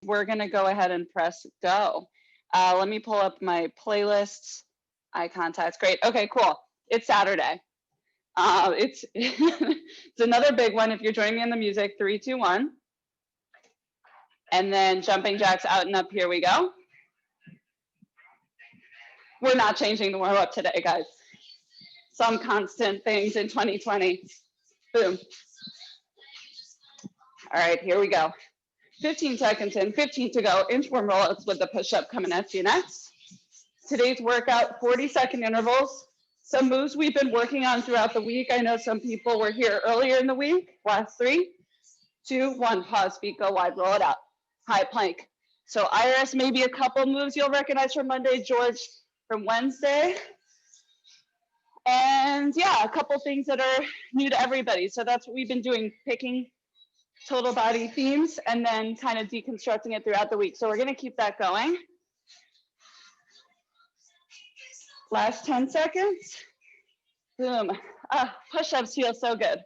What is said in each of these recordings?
we're gonna go ahead and press go. Let me pull up my playlists. Eye contacts, great. Okay, cool. It's Saturday. It's it's another big one. If you're joining me in the music, 3, 2, 1. And then jumping jacks out and up, here we go. We're not changing the warm up today, guys. Some constant things in 2020. Boom. All right, here we go. 15 seconds in, 15 to go. Inchworm rollouts with the push-up coming at you next. Today's workout, 40-second intervals. Some moves we've been working on throughout the week. I know some people were here earlier in the week. Last 3, 2, 1, pause, feet go wide, roll it out. High plank. So Iris, maybe a couple moves you'll recognize from Monday, George from Wednesday. And yeah, a couple things that are new to everybody. So that's what we've been doing, picking total body themes and then kind of deconstructing it throughout the week. So we're gonna keep that going. Last 10 seconds. Boom. Push-ups feel so good.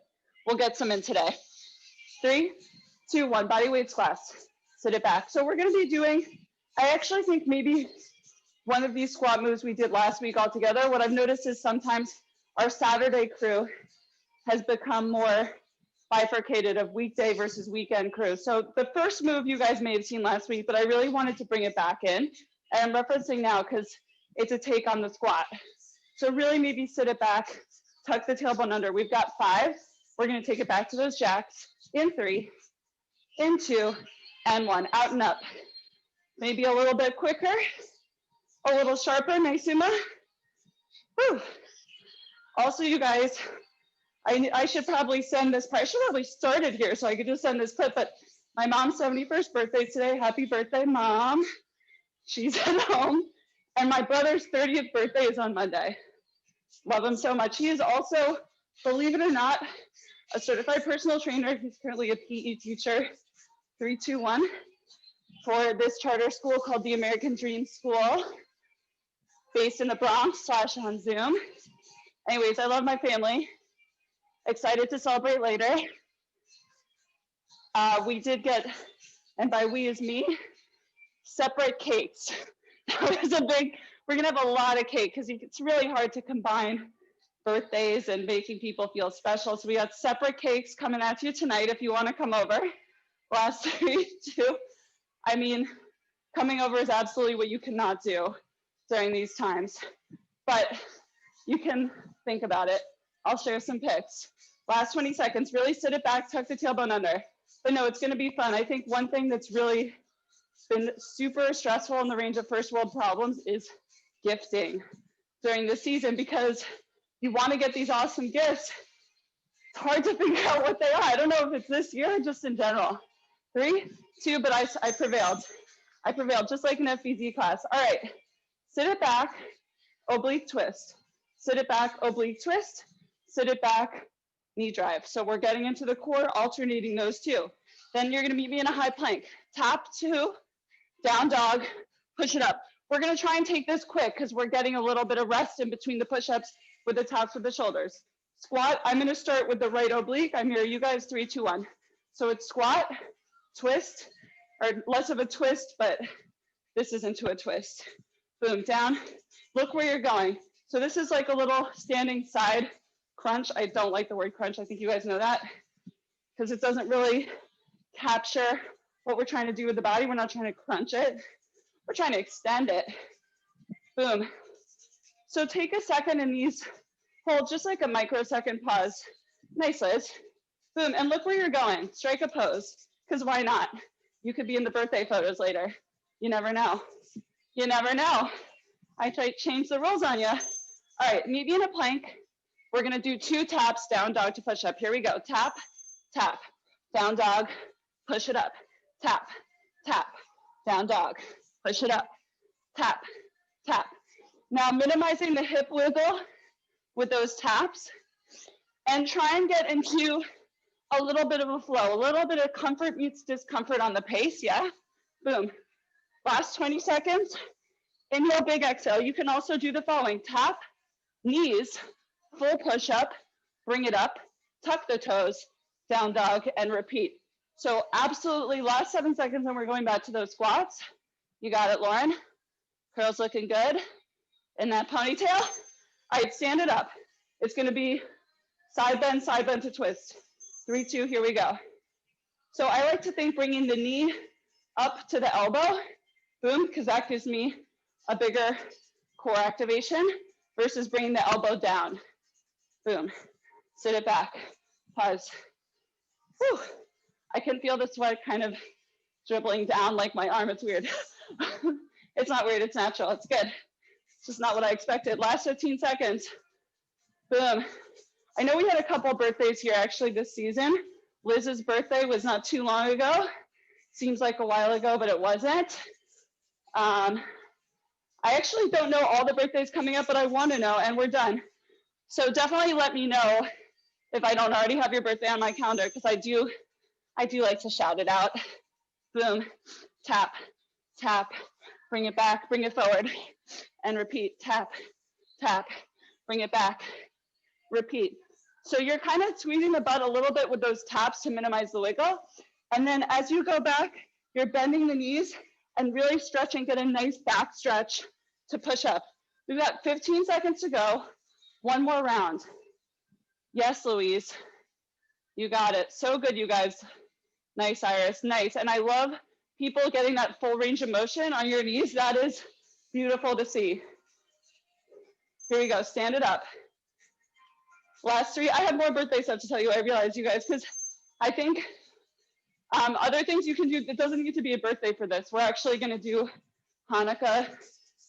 We'll get some in today. 3, 2, 1, body weights class. Sit it back. So we're gonna be doing, I actually think maybe one of these squat moves we did last week all together. What I've noticed is sometimes our Saturday crew has become more bifurcated of weekday versus weekend crew. So the first move you guys may have seen last week, but I really wanted to bring it back in. And I'm referencing now because it's a take on the squat. So really maybe sit it back, tuck the tailbone under. We've got 5. We're gonna take it back to those jacks. In 3, in 2, and 1, out and up. Maybe a little bit quicker, a little sharper, nice Uma. Whew. Also, you guys, I should probably send this, I should probably start it here so I could just send this clip, but my mom's 71st birthday today. Happy birthday, Mom. She's at home. And my brother's 30th birthday is on Monday. Love him so much. He is also, believe it or not, a certified personal trainer. He's currently a PE teacher, 3, 2, 1, for this charter school called the American Dream School, based in the Bronx / on Zoom. Anyways, I love my family. Excited to celebrate later. We did get, and by we is me, separate cakes. That was a big, we're gonna have a lot of cake because it's really hard to combine birthdays and making people feel special. So we got separate cakes coming at you tonight if you wanna come over. Last 3, 2, I mean, coming over is absolutely what you cannot do during these times, but you can think about it. I'll share some pics. Last 20 seconds, really sit it back, tuck the tailbone under. But no, it's gonna be fun. I think one thing that's really been super stressful in the range of first world problems is gifting during the season, because you wanna get these awesome gifts. It's hard to figure out what they are. I don't know if it's this year or just in general. 3, 2, but I prevailed. I prevailed, just like an FBZ class. All right, sit it back, oblique twist. Sit it back, oblique twist. Sit it back, knee drive. So we're getting into the core, alternating those two. Then you're gonna meet me in a high plank. Tap 2, down dog, push it up. We're gonna try and take this quick because we're getting a little bit of rest in between the push-ups with the tops of the shoulders. Squat, I'm gonna start with the right oblique. I mirror you guys, 3, 2, 1. So it's squat, twist, or less of a twist, but this is into a twist. Boom, down, look where you're going. So this is like a little standing side crunch. I don't like the word crunch. I think you guys know that, because it doesn't really capture what we're trying to do with the body. We're not trying to crunch it. We're trying to extend it. Boom. So take a second in these, hold just like a microsecond pause. Nice, Liz. Boom, and look where you're going. Strike a pose, because why not? You could be in the birthday photos later. You never know. You never know. I tried to change the rules on you. All right, meet me in a plank. We're gonna do 2 taps, down dog to push up. Here we go, tap, tap, down dog, push it up. Tap, tap, down dog, push it up. Tap, tap. Now minimizing the hip wiggle with those taps, and try and get into a little bit of a flow, a little bit of comfort meets discomfort on the pace, yeah? Boom. Last 20 seconds. Inhale, big exhale. You can also do the following. Tap, knees, full push up, bring it up, tuck the toes, down dog, and repeat. So absolutely last 7 seconds and we're going back to those squats. You got it, Lauren. Curls looking good. In that ponytail. All right, stand it up. It's gonna be side bend to twist. 3, 2, here we go. So I like to think bringing the knee up to the elbow, boom, because that gives me a bigger core activation versus bringing the elbow down, boom. Sit it back, pause. Whew. I can feel the sweat kind of dribbling down like my arm, it's weird. It's not weird, it's natural, it's good. It's just not what I expected. Last 15 seconds, boom. I know we had a couple birthdays here actually this season. Liz's birthday was not too long ago. Seems like a while ago, but it wasn't. I actually don't know all the birthdays coming up, but I want to know, and we're done. So definitely let me know if I don't already have your birthday on my calendar, because I do like to shout it out. Boom, tap, tap, bring it back, bring it forward, and repeat, tap, tap, bring it back, repeat. So you're kind of squeezing the butt a little bit with those taps to minimize the wiggle. And then as you go back, you're bending the knees and really stretching, get a nice back stretch to push up. We've got 15 seconds to go. One more round. Yes, Louise, you got it. So good, you guys. Nice, Iris, nice. And I love people getting that full range of motion on your knees. That is beautiful to see. Here we go, stand it up. Last 3, I have more birthday stuff to tell you, I realize, you guys, because I think other things you can do, it doesn't need to be a birthday for this. We're actually gonna do Hanukkah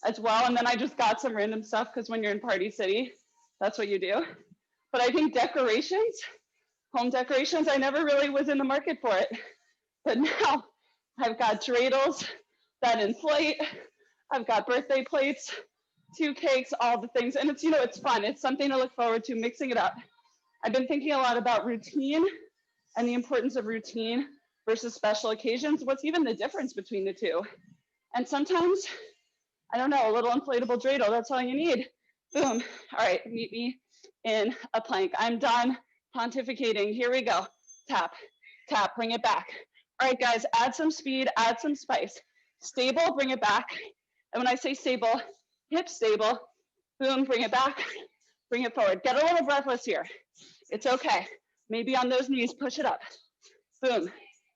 as well. And then I just got some random stuff because when you're in Party City, that's what you do. But I think decorations, home decorations, I never really was in the market for it. But now I've got dreidels that inflate. I've got birthday plates, 2 cakes, all the things. And it's, you know, it's fun. It's something to look forward to, mixing it up. I've been thinking a lot about routine and the importance of routine versus special occasions. What's even the difference between the two? And sometimes, I don't know, a little inflatable dreidel, that's all you need. Boom. All right, meet me in a plank. I'm done pontificating. Here we go. Tap, tap, bring it back. All right, guys, add some speed, add some spice. Stable, bring it back. And when I say stable, hip stable, boom, bring it back, bring it forward. Get a little breathless here. It's okay. Maybe on those knees, push it up. Boom.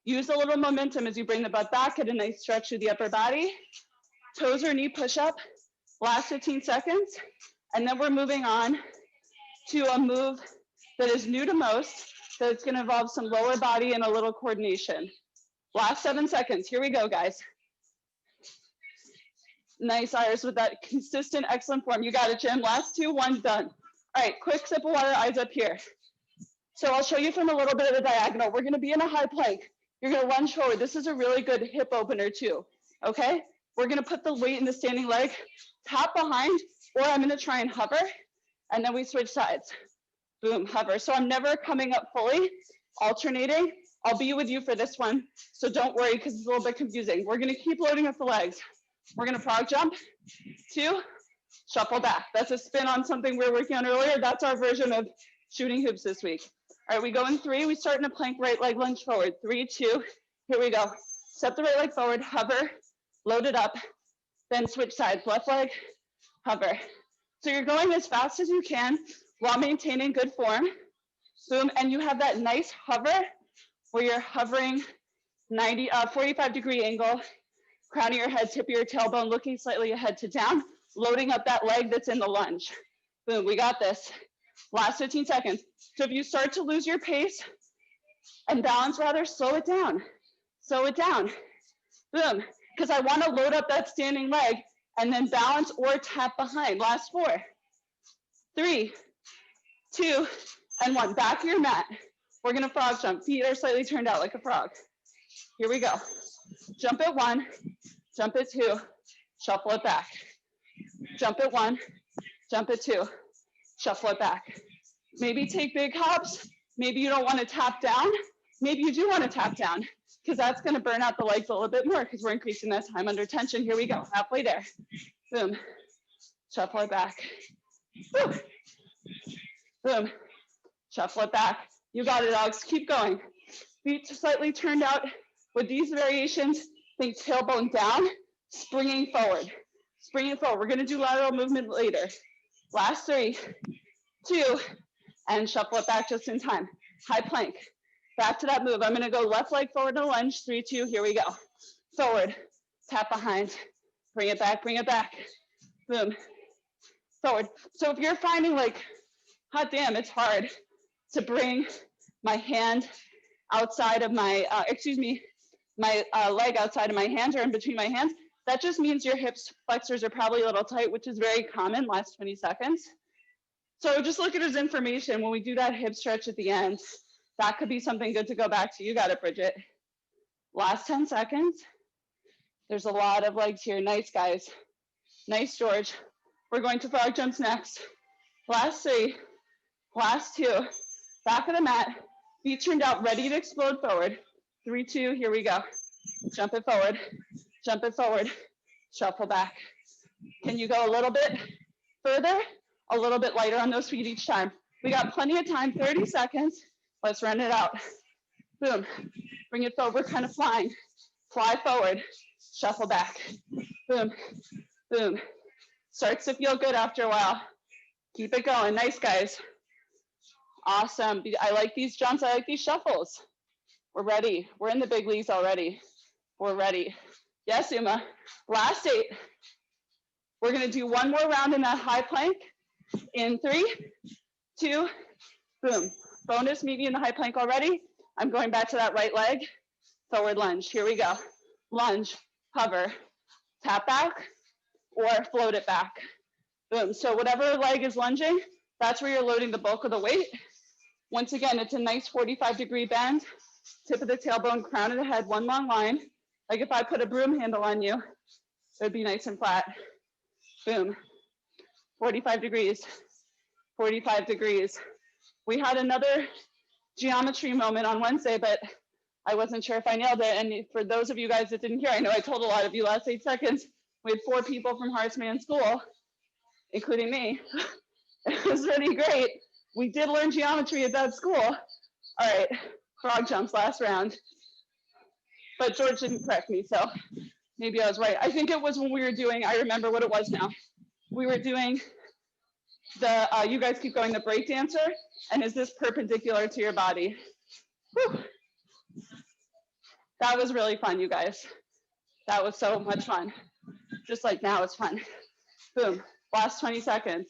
Use a little momentum as you bring the butt back, get a nice stretch through the upper body. Toes or knee push up, last 15 seconds. And then we're moving on to a move that is new to most, that it's gonna involve some lower body and a little coordination. Last 7 seconds, here we go, guys. Nice, Iris, with that consistent, excellent form. You got it, Jim. Last 2, 1, done. All right, quick sip of water, eyes up here. So I'll show you from a little bit of a diagonal. We're gonna be in a high plank. You're gonna lunge forward. This is a really good hip opener too, okay? We're gonna put the weight in the standing leg, tap behind, or I'm gonna try and hover, and then we switch sides. Boom, hover. So I'm never coming up fully, alternating. I'll be with you for this one, so don't worry because it's a little bit confusing. We're gonna keep loading up the legs. We're gonna frog jump, 2, shuffle back. That's a spin on something we were working on earlier. That's our version of shooting hoops this week. All right, we go in 3, we start in a plank, right leg lunge forward. 3, 2, here we go. Step the right leg forward, hover, load it up, then switch sides, left leg, hover. So you're going as fast as you can while maintaining good form. Boom, and you have that nice hover where you're hovering 45-degree angle, crown of your head, tip of your tailbone, looking slightly ahead to down, loading up that leg that's in the lunge. Boom, we got this. Last 15 seconds. So if you start to lose your pace and balance rather, slow it down. Slow it down. Boom, because I want to load up that standing leg and then balance or tap behind. Last 4, 3, 2, and 1. Back to your mat. We're gonna frog jump. Feet are slightly turned out like a frog. Here we go. Jump at 1, jump at 2, shuffle it back. Jump at 1, jump at 2, shuffle it back. Maybe take big hops. Maybe you don't want to tap down. Maybe you do want to tap down because that's going to burn out the legs a little bit more because we're increasing that time under tension. Here we go, halfway there. Boom, shuffle it back. Woo. Boom, shuffle it back. You got it, dogs, keep going. feet slightly turned out. With these variations, think tailbone down, springing forward. Springing forward. We're gonna do lateral movement later. Last 3, 2, and shuffle it back just in time. High plank. Back to that move. I'm gonna go left leg forward in a lunge. 3, 2, here we go. Forward, tap behind, bring it back, boom, forward. So if you're finding like, hot damn, it's hard to bring my hand outside of my, my leg outside of my hands or in between my hands, that just means your hips flexors are probably a little tight, which is very common, last 20 seconds. So just look at it as information. When we do that hip stretch at the end, that could be something good to go back to. You got it, Bridget. Last 10 seconds. There's a lot of legs here. Nice, guys. Nice, George. We're going to frog jumps next. Last 3, last 2. Back of the mat. Feet turned out, ready to explode forward. 3, 2, here we go. Jump it forward, shuffle back. Can you go a little bit further? A little bit lighter on those feet each time. We got plenty of time, 30 seconds. Let's run it out. Boom, bring it forward, we're kind of flying. Fly forward, shuffle back. Boom, boom. Starts to feel good after a while. Keep it going, nice guys. Awesome, I like these jumps, I like these shuffles. We're ready, we're in the big leagues already. We're ready. Yes, Uma. Last 8. We're gonna do one more round in that high plank. In 3, 2, boom. Bonus, meet me in the high plank already. I'm going back to that right leg. Forward lunge, here we go. Lunge, hover, tap back, or float it back. Boom, so whatever leg is lunging, that's where you're loading the bulk of the weight. Once again, it's a nice 45-degree bend. Tip of the tailbone, crown of the head, one long line. Like if I put a broom handle on you, it would be nice and flat. Boom, 45 degrees, 45 degrees. We had another geometry moment on Wednesday, but I wasn't sure if I nailed it. And for those of you guys that didn't hear, I know I told a lot of you last 8 seconds, we had 4 people from Hartsman School, including me. It was really great. We did learn geometry at that school. All right, frog jumps, last round. But George didn't correct me, so maybe I was right. I think it was when we were doing, I remember what it was now. We were doing the, you guys keep going, the break dancer, and is this perpendicular to your body? Whew. That was really fun, you guys. That was so much fun. Just like now it's fun. Boom, last 20 seconds.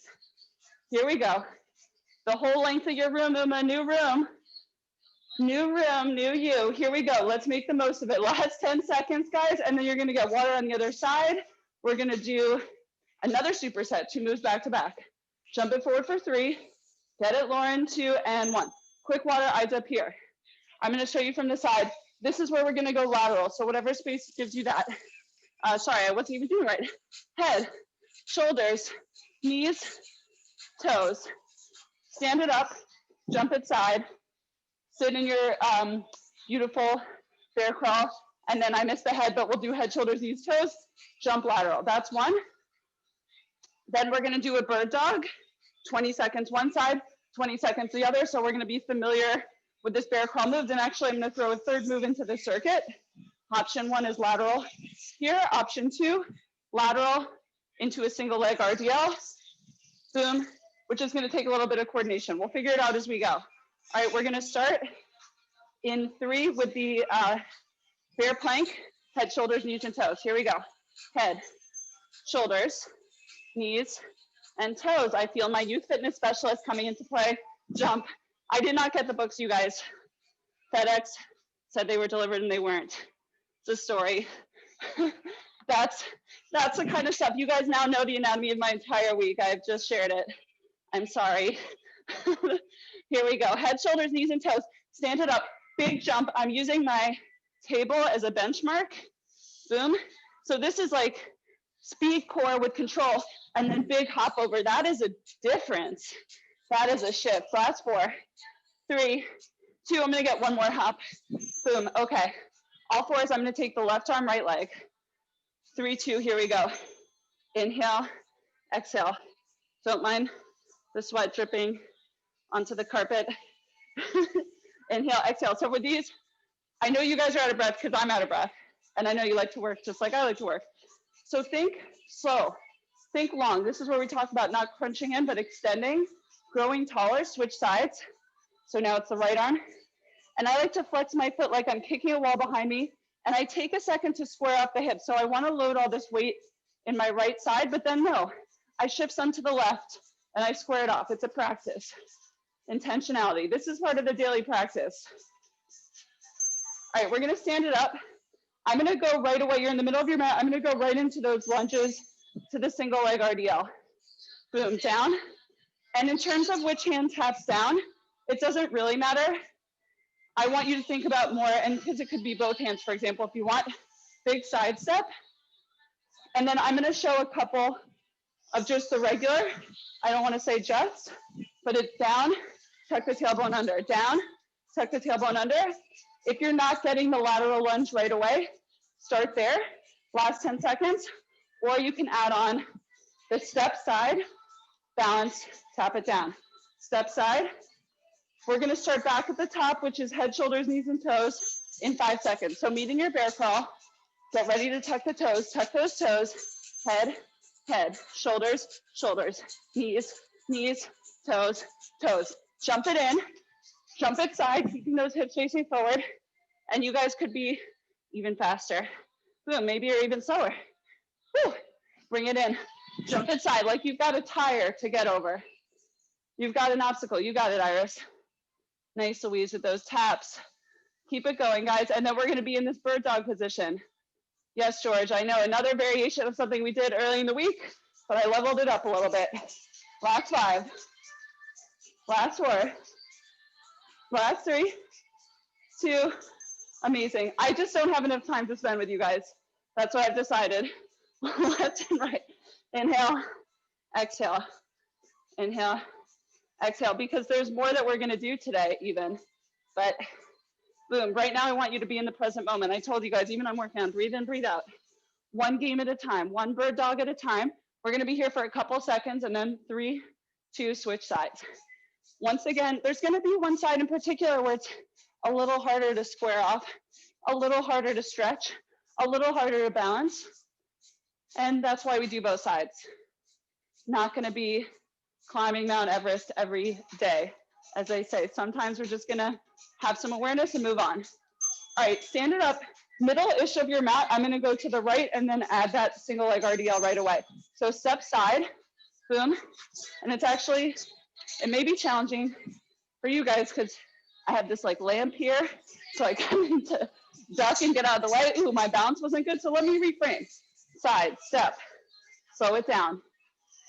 Here we go. The whole length of your room, Uma, new room. New room, new you. Here we go. Let's make the most of it. Last 10 seconds, guys, and then you're gonna get water on the other side. We're gonna do another superset, 2 moves back to back. Jump it forward for 3. Get it, Lauren, 2 and 1. Quick water, eyes up here. I'm gonna show you from the side. This is where we're gonna go lateral. So whatever space gives you that. Sorry, I wasn't even doing right. Head, shoulders, knees, toes. Stand it up, jump it side. Sit in your beautiful bear crawl, and then I missed the head, but we'll do head, shoulders, knees, toes, jump lateral. That's 1. Then we're gonna do a bird dog, 20 seconds one side, 20 seconds the other. So we're gonna be familiar with this bear crawl move. And actually I'm gonna throw a 3rd move into the circuit. Option 1 is lateral here. Option 2, lateral into a single leg RDL. Boom, which is gonna take a little bit of coordination. We'll figure it out as we go. All right, we're gonna start in 3 with the bear plank, head, shoulders, knees, and toes. Here we go. Head, shoulders, knees, and toes. I feel my youth fitness specialist coming into play. Jump. I did not get the books, you guys. FedEx said they were delivered and they weren't. It's a story. That's the kind of stuff. You guys now know the anatomy of my entire week. I've just shared it. I'm sorry. Here we go. Head, shoulders, knees, and toes. Stand it up. Big jump. I'm using my table as a benchmark. Boom. So this is like speed core with control, and then big hop over. That is a difference. That is a shift. Last 4, 3, 2. I'm gonna get 1 more hop. Boom. Okay. All 4s. I'm gonna take the left arm, right leg. 3, 2. Here we go. Inhale, exhale. Don't mind the sweat dripping onto the carpet. Inhale, exhale. So with these, I know you guys are out of breath because I'm out of breath. And I know you like to work just like I like to work. So think slow, think long. This is where we talk about not crunching in, but extending, growing taller, switch sides. So now it's the right arm. And I like to flex my foot like I'm kicking a wall behind me. And I take a second to square up the hips. So I want to load all this weight in my right side, but then no, I shift some to the left and I square it off. It's a practice. Intentionality. This is part of the daily practice. All right, we're going to stand it up. I'm going to go right away. You're in the middle of your mat. I'm going to go right into those lunges to the single leg RDL. Boom, down. And in terms of which hand taps down, it doesn't really matter. I want you to think about more, and because it could be both hands, for example, if you want, big side step. And then I'm going to show a couple of just the regular. I don't want to say just, but it's down, tuck the tailbone under, down, tuck the tailbone under. If you're not getting the lateral lunge right away, start there, last 10 seconds, or you can add on the step side, balance, tap it down. Step side. We're going to start back at the top, which is head, shoulders, knees, and toes in 5 seconds. So meeting your bear crawl, get ready to tuck the toes, tuck those toes, head, head, shoulders, shoulders, knees, knees, toes, toes. Jump it in, jump it side, keeping those hips facing forward, and you guys could be even faster. Boom, maybe you're even slower. Whew. Bring it in, jump it side like you've got a tire to get over. You've got an obstacle, you got it, Iris. Nice, Louise, with those taps. Keep it going, guys, and then we're gonna be in this bird dog position. Yes, George, I know, another variation of something we did early in the week, but I leveled it up a little bit. Last 5, last 4, last 3, 2, amazing. I just don't have enough time to spend with you guys. That's what I've decided. Left and right. Inhale, exhale, inhale, exhale, because there's more that we're gonna do today even, but boom, right now I want you to be in the present moment. I told you guys, even I'm working on breathe in, breathe out. One game at a time, one bird dog at a time. We're gonna be here for a couple seconds and then 3, 2, switch sides. Once again, there's gonna be one side in particular where it's a little harder to square off, a little harder to stretch, a little harder to balance. And that's why we do both sides. Not gonna be climbing Mount Everest every day. As I say, sometimes we're just gonna have some awareness and move on. All right, stand it up, middle-ish of your mat. I'm gonna go to the right and then add that single leg RDL right away. So step side, boom. And it's actually, it may be challenging for you guys because I have this like lamp here. So I kind of need to duck and get out of the way. Ooh, my balance wasn't good. So let me reframe. Side, step, slow it down.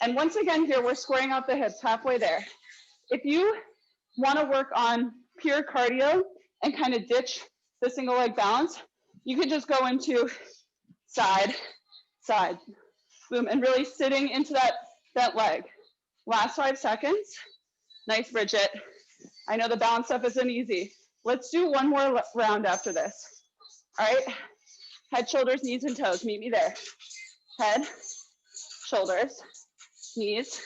And once again here, we're squaring out the hips halfway there. If you want to work on pure cardio and kind of ditch the single leg balance, you could just go into side, side, boom, and really sitting into that leg. Last 5 seconds. Nice, Bridget. I know the balance stuff isn't easy. Let's do one more round after this. All right, head, shoulders, knees, and toes. Meet me there. Head, shoulders, knees,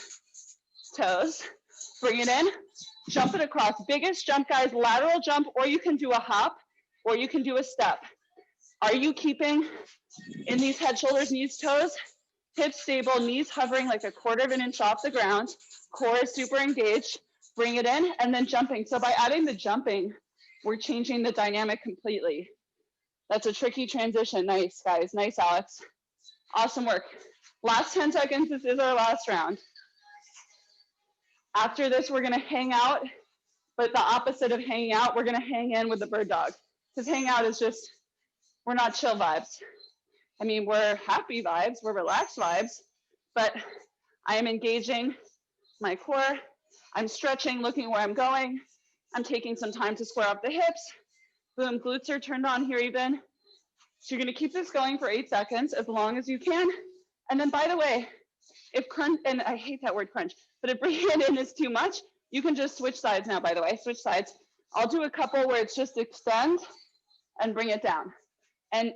toes. Bring it in, jump it across. Biggest jump, guys, lateral jump, or you can do a hop, or you can do a step. Are you keeping in these head, shoulders, knees, toes? Hips stable, knees hovering like a 1/4 of an inch off the ground. Core is super engaged. Bring it in, and then jumping. So by adding the jumping, we're changing the dynamic completely. That's a tricky transition. Nice, guys. Nice, Alex. Awesome work. Last 10 seconds. This is our last round. After this, we're gonna hang out, but the opposite of hanging out, we're gonna hang in with the bird dog. Because hang out is just, we're not chill vibes. I mean, we're happy vibes, we're relaxed vibes, but I am engaging my core. I'm stretching, looking where I'm going. I'm taking some time to square up the hips. Boom, glutes are turned on here even. So you're gonna keep this going for 8 seconds, as long as you can. And then by the way, if crunch, and I hate that word crunch, but if bringing it in is too much, you can just switch sides now, by the way, switch sides. I'll do a couple where it's just extend and bring it down. And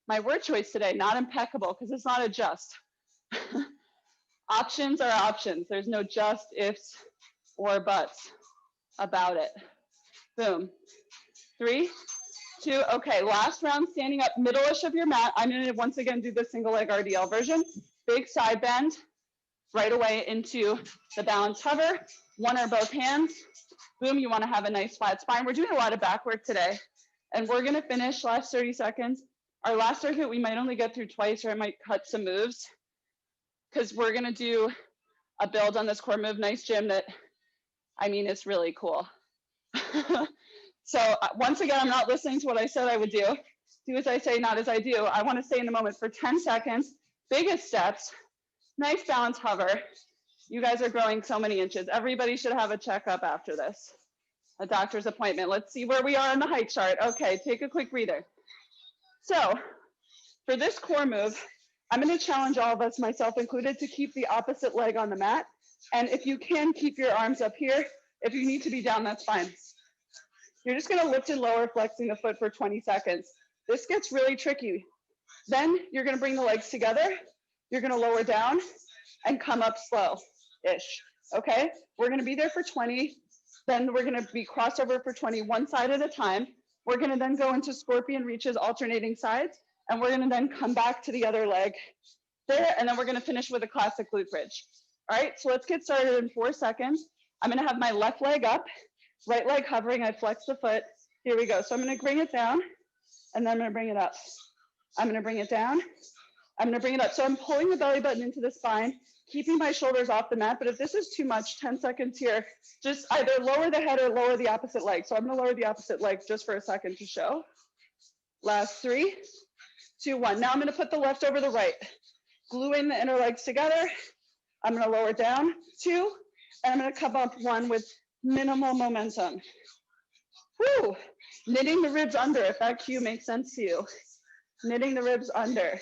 my word choice today, not impeccable, because it's not a just. Options are options. There's no just, ifs, or buts about it. Boom. 3, 2. Okay, last round, standing up middle-ish of your mat. I'm gonna once again do the single leg RDL version. Big side bend, right away into the balance hover. One or both hands. Boom, you wanna have a nice flat spine. We're doing a lot of back work today. And we're gonna finish last 30 seconds. Our last circuit, we might only get through twice, or I might cut some moves, because we're gonna do a build on this core move. Nice gym that, I mean, it's really cool. So once again, I'm not listening to what I said I would do. Do as I say, not as I do. I want to stay in the moment for 10 seconds. Biggest steps, nice balance hover. You guys are growing so many inches. Everybody should have a checkup after this, a doctor's appointment. Let's see where we are on the height chart. Okay, take a quick breather. So for this core move, I'm going to challenge all of us, myself included, to keep the opposite leg on the mat. And if you can, keep your arms up here. If you need to be down, that's fine. You're just gonna lift and lower, flexing the foot for 20 seconds. This gets really tricky. Then you're gonna bring the legs together. You're gonna lower down and come up slow-ish, okay? We're gonna be there for 20. Then we're gonna be crossover for 20, one side at a time. We're gonna then go into scorpion reaches, alternating sides. And we're gonna then come back to the other leg there. And then we're gonna finish with a classic glute bridge. All right, so let's get started in 4 seconds. I'm gonna have my left leg up, right leg hovering, I flex the foot. Here we go. So I'm gonna bring it down, and then I'm gonna bring it up. I'm gonna bring it down, I'm gonna bring it up. So I'm pulling the belly button into the spine, keeping my shoulders off the mat, but if this is too much, 10 seconds here, just either lower the head or lower the opposite leg. So I'm gonna lower the opposite leg just for a second to show. Last 3, 2, 1. Now I'm gonna put the left over the right, gluing the inner legs together. I'm gonna lower down, 2, and I'm gonna come up 1 with minimal momentum. Woo! Knitting the ribs under, if that cue makes sense to you. Knitting the ribs under.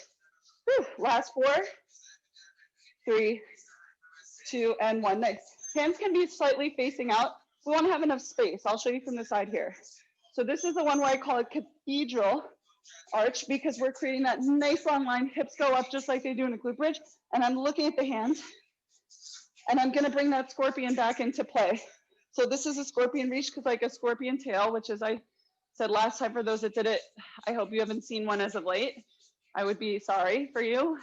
Woo! Last 4, 3, 2, and 1. Nice. Hands can be slightly facing out. We want to have enough space. I'll show you from the side here. So this is the one where I call it cathedral arch, because we're creating that nice long line. Hips go up just like they do in a glute bridge. And I'm looking at the hands. And I'm going to bring that scorpion back into play. So this is a scorpion reach, because like a scorpion tail, which as I said last time, for those that did it, I hope you haven't seen one as of late. I would be sorry for you,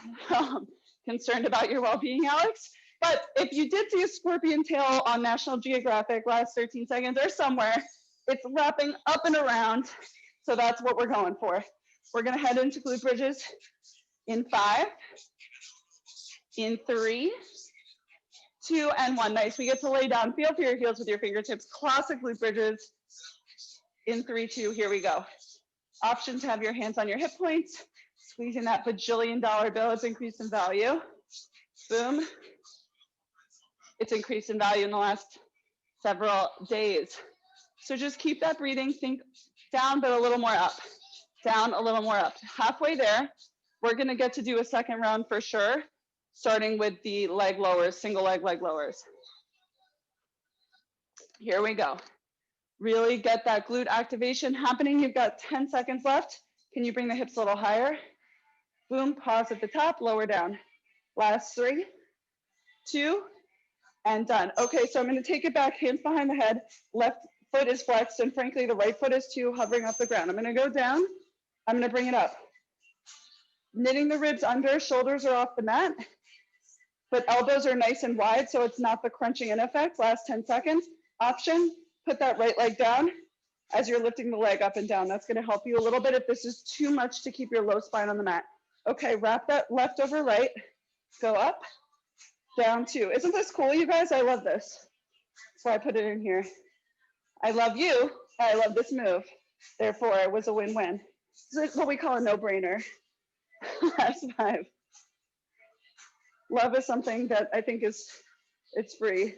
concerned about your well-being, Alex. But if you did see a scorpion tail on National Geographic last 13 seconds or somewhere, it's wrapping up and around. So that's what we're going for. We're going to head into glute bridges in 5, in 3, 2, and 1. Nice. We get to lay down. Feel for your heels with your fingertips. Classic glute bridges. In 3, 2. Here we go. Option to have your hands on your hip points. Squeezing that bajillion-dollar bill. It's increased in value. Boom. It's increased in value in the last several days. So just keep that breathing. Think down, but a little more up. Down, a little more up. Halfway there. We're going to get to do a second round for sure, starting with the leg lowers, single leg lowers. Here we go. Really get that glute activation happening. You've got 10 seconds left. Can you bring the hips a little higher? Boom, pause at the top, lower down. Last 3, 2, and done. Okay, so I'm gonna take it back, hands behind the head. Left foot is flexed, and frankly, the right foot is too, hovering off the ground. I'm gonna go down, I'm gonna bring it up. Knitting the ribs under, shoulders are off the mat, but elbows are nice and wide, so it's not the crunching in effect. Last 10 seconds. Option, put that right leg down as you're lifting the leg up and down. That's gonna help you a little bit if this is too much to keep your low spine on the mat. Okay, wrap that left over right, go up, down 2. Isn't this cool, you guys? I love this. So I put it in here. I love you, I love this move. Therefore, it was a win-win. This is what we call a no-brainer. Last 5. Love is something that I think it's free.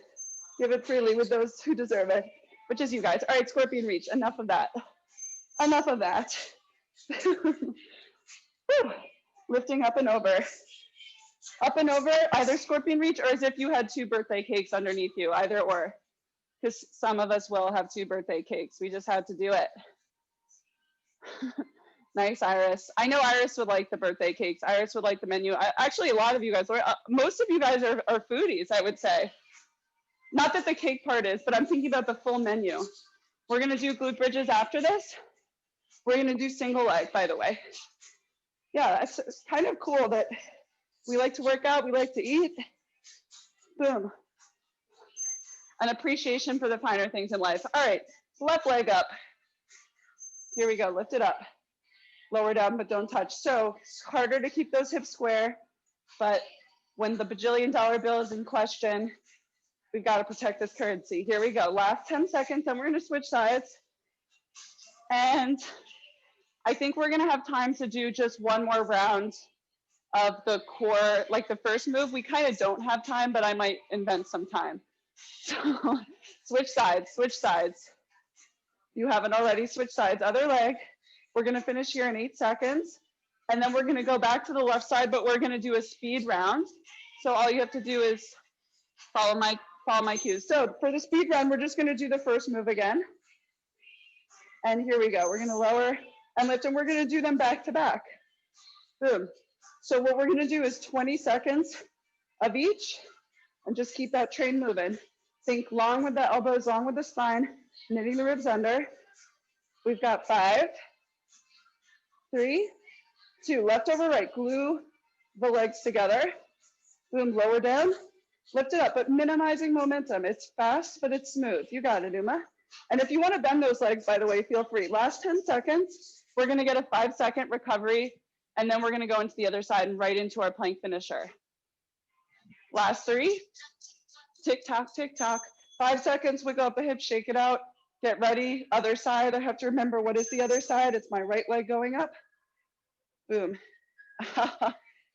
Give it freely with those who deserve it, which is you guys. All right, scorpion reach, enough of that. Enough of that. Lifting up and over. Up and over, either scorpion reach or as if you had 2 birthday cakes underneath you, either or. Because some of us will have 2 birthday cakes. We just had to do it. Nice, Iris. I know Iris would like the birthday cakes. Iris would like the menu. Actually, a lot of you guys, most of you guys are foodies, I would say. Not that the cake part is, but I'm thinking about the full menu. We're gonna do glute bridges after this. We're gonna do single leg, by the way. Yeah, it's kind of cool that we like to work out, we like to eat. Boom. An appreciation for the finer things in life. All right, left leg up. Here we go, lift it up. Lower down, but don't touch. So it's harder to keep those hips square, but when the bajillion-dollar bill is in question, we've got to protect this currency. Here we go, last 10 seconds, and we're gonna switch sides. And I think we're gonna have time to do just one more round of the core, like the first move. We kind of don't have time, but I might invent some time. So switch sides, switch sides. You haven't already, switch sides, other leg. We're gonna finish here in 8 seconds. And then we're gonna go back to the left side, but we're gonna do a speed round. So all you have to do is follow my cues. So for the speed round, we're just gonna do the first move again. And here we go. We're gonna lower and lift, and we're gonna do them back to back. Boom. So what we're gonna do is 20 seconds of each, and just keep that train moving. Think long with the elbows, long with the spine, knitting the ribs under. We've got 5, 3, 2, left over right, glue the legs together. Boom, lower down, lift it up, but minimizing momentum. It's fast, but it's smooth. You got it, Uma. And if you want to bend those legs, by the way, feel free. Last 10 seconds, we're going to get a 5-second recovery, and then we're going to go into the other side and right into our plank finisher. Last 3, tick tock, tick tock. 5 seconds, wiggle up the hips, shake it out. Get ready, other side. I have to remember, what is the other side? It's my right leg going up. Boom.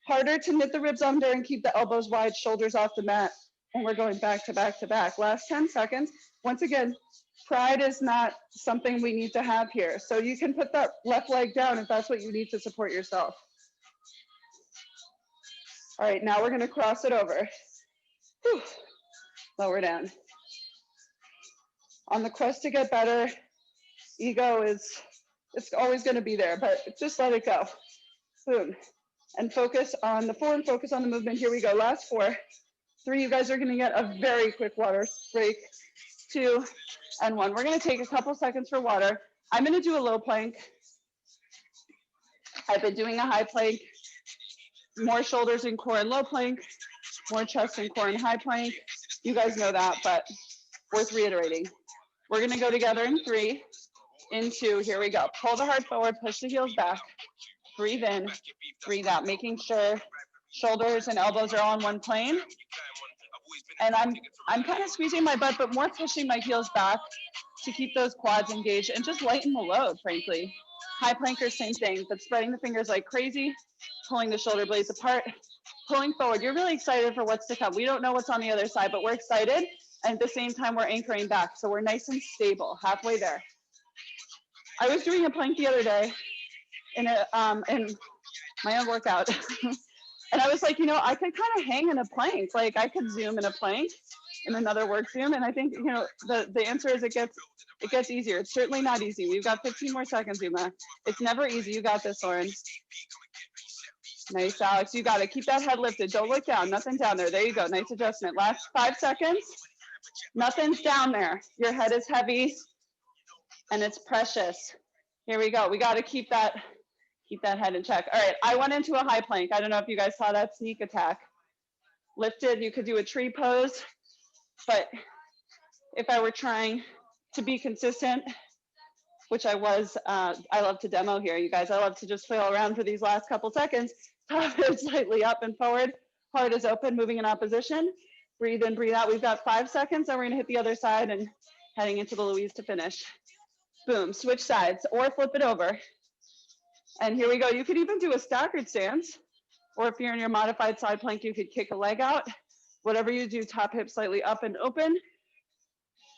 Harder to knit the ribs under and keep the elbows wide, shoulders off the mat. And we're going back to back to back. Last 10 seconds. Once again, pride is not something we need to have here. So you can put that left leg down if that's what you need to support yourself. All right, now we're gonna cross it over. Whew. Lower down. On the quest to get better, ego it's always gonna be there, but just let it go. Boom. And focus on the form, focus on the movement. Here we go, last 4. 3, you guys are gonna get a very quick water break. 2 and 1. We're gonna take a couple seconds for water. I'm gonna do a low plank. I've been doing a high plank, more shoulders in core and low plank, more chest and core and high plank. You guys know that, but worth reiterating. We're gonna go together in 3, in 2, here we go. Pull the heart forward, push the heels back. Breathe in, breathe out, making sure shoulders and elbows are all in one plane. And I'm kind of squeezing my butt, but more pushing my heels back to keep those quads engaged and just lighten the load, frankly. High plankers, same thing, but spreading the fingers like crazy, pulling the shoulder blades apart, pulling forward. You're really excited for what's to come. We don't know what's on the other side, but we're excited. And at the same time, we're anchoring back. So we're nice and stable, halfway there. I was doing a plank the other day in my own workout. And I was like, you know, I could kind of hang in a plank. Like I could zoom in a plank in another work zoom. And I think, you know, the answer is it gets easier. It's certainly not easy. We've got 15 more seconds, Uma. It's never easy. You got this, Lauren. Nice, Alex. You got it. Keep that head lifted. Don't look down. Nothing down there. There you go. Nice adjustment. Last 5 seconds. Nothing's down there. Your head is heavy and it's precious. Here we go. We got to keep that head in check. All right. I went into a high plank. I don't know if you guys saw that sneak attack. Lifted. You could do a tree pose. But if I were trying to be consistent, which I was, I love to demo here, you guys. I love to just flail around for these last couple seconds. Top is slightly up and forward. Heart is open, moving in opposition. Breathe in, breathe out. We've got 5 seconds, and we're gonna hit the other side and heading into the Louise to finish. Boom, switch sides or flip it over. And here we go. You could even do a staggered stance, or if you're in your modified side plank, you could kick a leg out. Whatever you do, top hip slightly up and open.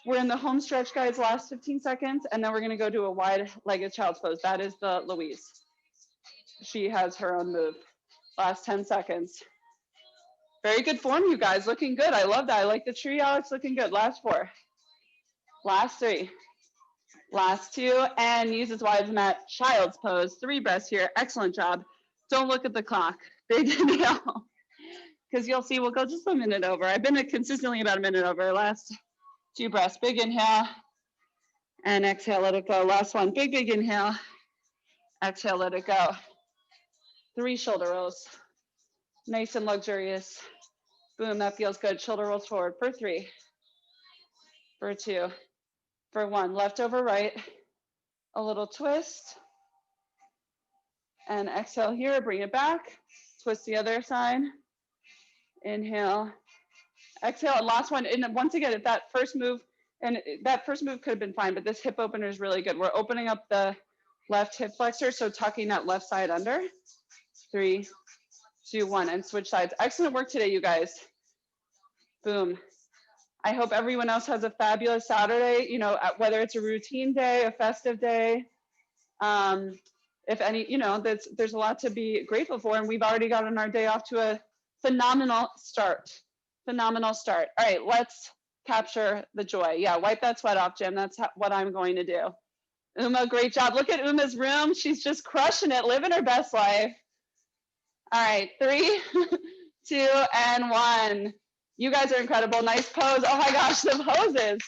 We're in the home stretch, guys, last 15 seconds, and then we're gonna go to a wide-legged child's pose. That is the Louise. She has her own move. Last 10 seconds. Very good form, you guys, looking good. I love that. I like the tree, Alex, looking good. Last 4. Last 3. Last 2, and knees as wide as mat, child's pose. 3 breaths here, excellent job. Don't look at the clock. Big inhale, because you'll see we'll go just a minute over. I've been consistently about a minute over. Last 2 breaths, big inhale, and exhale, let it go. Last one, big inhale, Exhale, let it go. 3 shoulder rolls. Nice and luxurious. Boom, that feels good. Shoulder rolls forward for 3, for 2, for 1. Left over right. A little twist. And exhale here, bring it back. Twist the other side. Inhale. Exhale, and last one. And once again, if that first move, and that first move could have been fine, but this hip opener is really good. We're opening up the left hip flexor, so tucking that left side under. 3, 2, 1, and switch sides. Excellent work today, you guys. Boom. I hope everyone else has a fabulous Saturday, you know, whether it's a routine day, a festive day. If any, you know, there's a lot to be grateful for, and we've already gotten our day off to a phenomenal start. Phenomenal start. All right, let's capture the joy. Yeah, wipe that sweat off, Jim. That's what I'm going to do. Uma, great job. Look at Uma's room. She's just crushing it, living her best life. All right, 3, 2, and 1. You guys are incredible. Nice pose. Oh my gosh, the poses.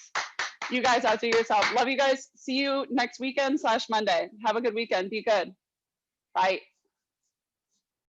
You guys have to do yourself. Love you guys. See you next weekend / Monday. Have a good weekend. Be good. Bye.